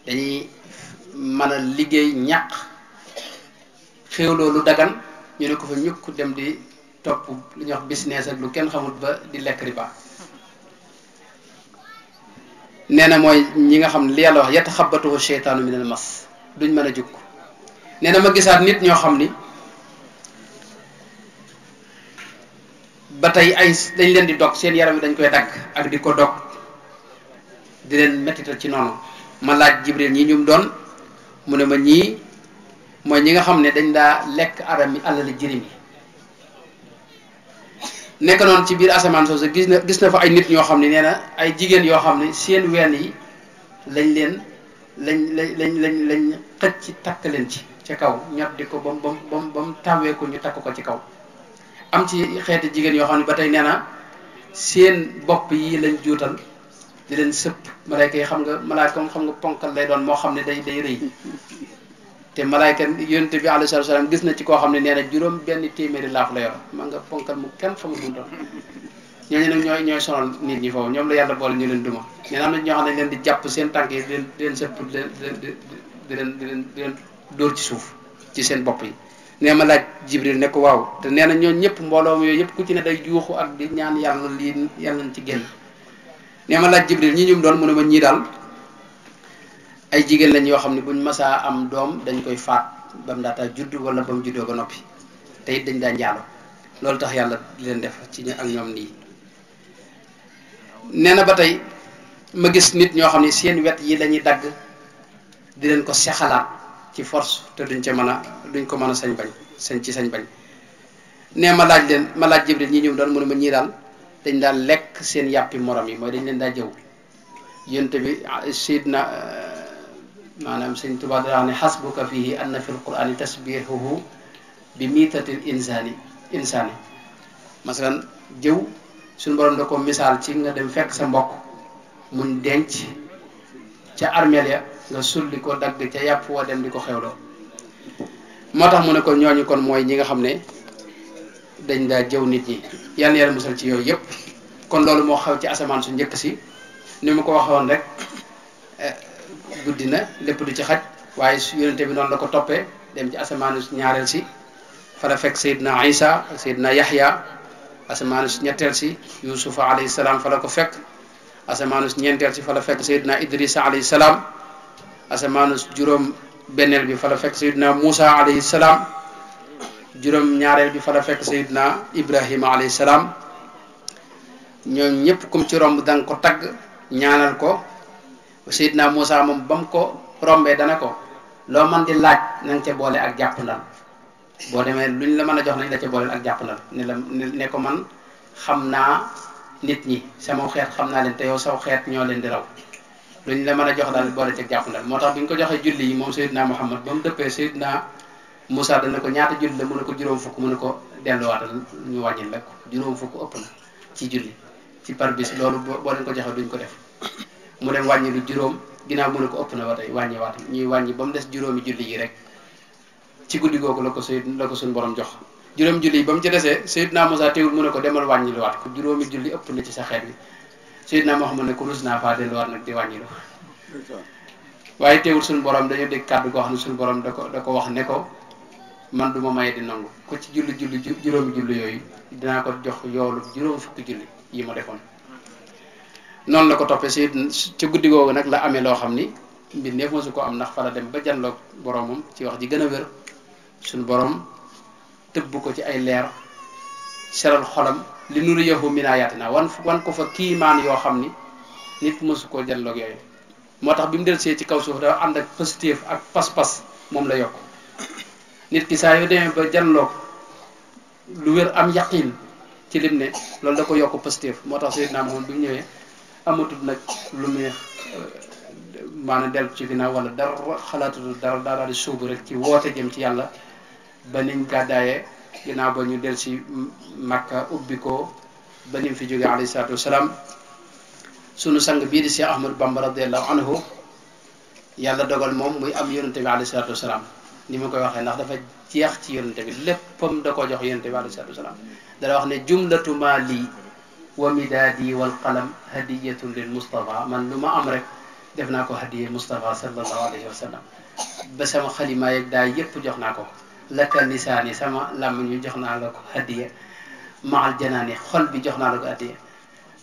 S1: dañuy mën a liggéey ñàq xéewloo lu dagan ñu ne ko fa ñukk dem di topp lu ñuy wax business ak lu kenn xamul ba di lekk riba nee na mooy ñi nga xam ne li yàlla wax yataxabbatuhu sheytaanu minal mas duñ mën a jukk nee na ma gisaat nit ñoo xam ni ba tey ay dañ leen di dog seen yaram yi dañ koy dagg ak di ko dog di leen mettital ci noonu ma laaj Jibril ñi ñum doon mu ne ma ñii mooy ñi nga xam ne dañ daa lekk alali jirim yi nekk noonu ci biir asamaan soosu gis na fa ay nit ñoo xam ne nee na ay jigéen yoo xam ne seen ween yi lañ xëcc ci takk leen ci ca kaw ñot di ko ba mu tawee ko ñu takk ko ci kaw am ci xeeti jigéen yoo xam ne ba tey nee na seen bopp yi lañ juutal di leen sëpp malaayka yi xam nga ponkal lay doon moo xam ne day rëy te malaayka yonent bi alayhi salaatu salaam gis na ci koo xam ne nee na juróom benn téeméeri laaf la yor ma nga ponkal mu kenn xamul mu doon ñooñu nag ñooy sonal nit ñi foofu ñoom la yàlla boole ñu leen duma nee na am na ñoo xam ne leen di jàpp seen tànk yi di leen sëpp di leen dóor ci suuf ci seen bopp yi nee ma laaj Jibril ne ko waaw te nee na ñooñu ñëpp mbooloo yooyu yëpp ku ci ne day juuxu ak di ñaan yàlla lii yàlla nañ ci génn nee ma laaj Jibril ñi ñum doon mu ne ma ñii daal ay jigéen lañ yoo xam ne buñ masaa am doom dañ koy faat ba mu daataa judd wala ba mu juddoo ba noppi te it dañ daa njaalo loolu tax yàlla di leen def ci ak ñoom nii nee na ba tey ma gis nit ñoo xam ne seen wet yi lañuy dagg di leen ko sexalaat ci force te duñ ko mën a sañ bañ nee ma laaj Jibril ñi ñum doon mu ne ma ñii daal dañ daal lekk seen yàppi morom yi mooy dañ leen daa jëw yonte bi sidna maanaam sëñ Tuubaa daa wax ne xasbuka fihi anna fi lqurani tasbihuhu bi miitatil insaani masalan jëw suñu borom da ko misaal ci nga dem fekk sa mbokk muñ denc ca armeel ya nga sulli ko dagg ca yàpp wa dem di ko xewloo moo tax mu ne ko ñooñu kon mooy ñi nga xam ne dañ daa jëw nit ñi yàlla yàlla musal ci yooyu yëpp kon loolu moo xaw ci asamaan su njëkk si ni mu ko waxoon rek guddi na lépp du ci xaj waaye su yonente bi noonu la ko toppee dem ci asamaanu ñaareel si fa la fekk Seydina Isa ak Seydina Yaxya asamaanu ñetteel si Yuusufa alayhi salaam fa la ko fekk asamaanu ñeenteel si fa la fekk Seydina Idrissa alayhi salaam asamaanu juróom benneel bi fa la fekk Seydina Moussa alayhi salaam juróom ñaareel bi fa la fekk Seydina Ibrahima alayhi salaam ñoom ñëpp kum ci romb danga ko tagg ñaanal ko Seydina Moussa moom ba mu ko rombee dana ko loo mën di laaj na nga ca boole ak jàppandal boo demee luñ la mën a jox nañ la ca boole ak jàppandal ne ko man xam naa nit ñi sama xeet xam naa leen te yow saw xeet ñoo leen di raw luñ la mën a jox daal boole ca jàppandal moo tax bu ñu ko joxee julli yi moom Seydina Muhammad ba mu dëppee Seydina Moussa dana ko ñaata julli la mu ne ko juróom fukk mu ne ko delluwaatal ñu wàññil la ko juróom fukk ëpp na ci julli ci par bis loolu boo leen ko joxee duñ ko def mu dem wàññi lu juróom ginnaaw mu ne ko ëpp na ba tey wàññi waat ñuy wàññi ba mu des juróomi julli yi rek ci guddi googu la ko suñu borom jox juróomi julli yi ba mu ci desee Seydina Moussa teewul mu ne ko demal wàññi lu waat ko juróomi julli ëpp na ci sa xeet bi Seydina Muhammad ne ko rus naa faa delluwaat nag di wàññi lu waaye teewul suñu borom dañoo dégg kàddu goo xam ne suñu borom da ko wax ne ko man du ma maye di nangu ko ci juróomi julli yooyu dinaa ko jox yoolu juróom fukki julli yi ma defoon noonu la ko toppee si ci guddi googu nag la amee loo xam ni mbindeef mosu ko am ndax fa la dem ba janloog boromam ci wax ji gën a wér suñu borom tëbb ko ci ay leer seral xolam li nuriyahu min ayatina wan ko fa kiimaan yoo xam ni nit mosu koo janloog yooyu moo tax bi mu del see ci kaw suuf dafa ànd ak positif ak pas-pas moom la yokk nit ki saa yoo demee ba janloog lu wér am yaqin ci lim ne loolu da ko yokk positif moo tax Seydina Muhammad bi mu ñëwee amatul nag lu muy maanaam dellu ci ginnaaw wala dara xalaatutul dara daal di suubu rek ci woote jëm ci yàlla ba niñ gàddaayee ginnaaw ba ñu del si Makka ubbi ko ba nim fi jógee alayhi salaatu wasalaam sunu sang bii di Cheikh Ahmadou Bamba radiallahu anhu yàlla dogal moom muy am yonente bi alayhi salaatu wasalaam ni ma koy waxee ndax dafa jeex ci yonente bi léppam da ko jox yonente bi alayhi salaatu wasalaam dana wax ne jumlatu ma lii wa midaadi wal qalam hadiyatun lil Mustafa man lu ma am rek def naa ko hadiya Mustafa sallallahu alayhi wa sallam ba sama xalima yeeg daay yépp jox naa ko laka lisaani sama làmmiñ ñu jox naa la ko hadiya maal janaani xol bi jox naa la ko hadiya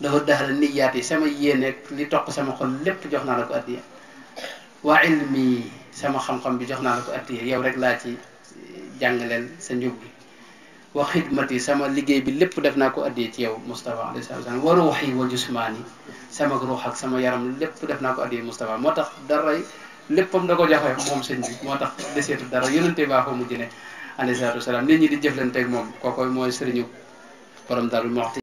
S1: dafa daxal niyaat yi sama yéene li toq sama xol lépp jox naa la ko hadiya wa ilmi sama xam-xam bi jox naa la ko hadiya yow rek laa ci jàngaleel sa njub bi wa xidmati sama liggéey bi lépp def naa ko addiyee ci yow Moustapha alayhi salaam wa ruuxi wa jusmaani sama ruux ak sama yaram lépp def naa ko addiyee Moustapha moo tax dara léppam da ko joxe moom sëñ bi moo tax deseetu dara yonente baa ko mujj ne alayhi salaatu wasalaam nit ñi di jëflanteeg moom kookoy mooy sëriñu borom Daaru Muxti